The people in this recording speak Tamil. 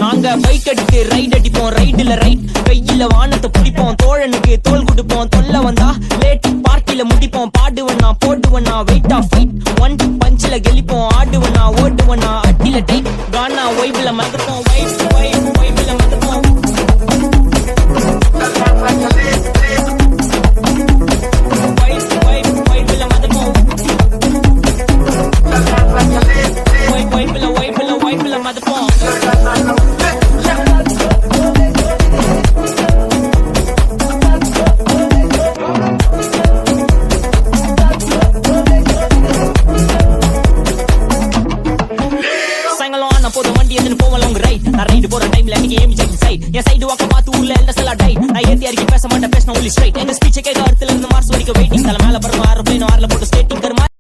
நாங்க பைக் அடித்து ரைட் அடிப்போம், ரைடுல ரைட் கையில வானத்தை பிடிப்போம், தோழனுக்கு தோல் கொடுப்போம், தொல்ல வந்தா லேட் பார்ட்டில முடிப்போம், பாடுவனா போடுவனா வெயிட் ஆஃப் ஃபைட் ஒன் பஞ்சில கெளிப்போம், ஆடுவனா ஓடுவனா அட்டில டைட் கானா வைப்ல மதப்போம், வைப்ல மதப்போம். நான் ரைடு போற டைம்ல நீங்க ஏமி செக் சைட் என் சைடு வாக்க பார்த்து ஊர்ல எல்லாம் செல்லா டை நான் ஏத்தி அறிக்கை பேச மாட்டேன் பேசின ஒன்லி ஸ்ட்ரைட் எங்க ஸ்பீச் கேட்க அடுத்துல இருந்து மார்ச் வரைக்கும் வெயிட்டிங் தலை மேல பறக்கும் ஏரோப்ளேன் ஆர்ல போட்டு ஸ்டேட்டிங்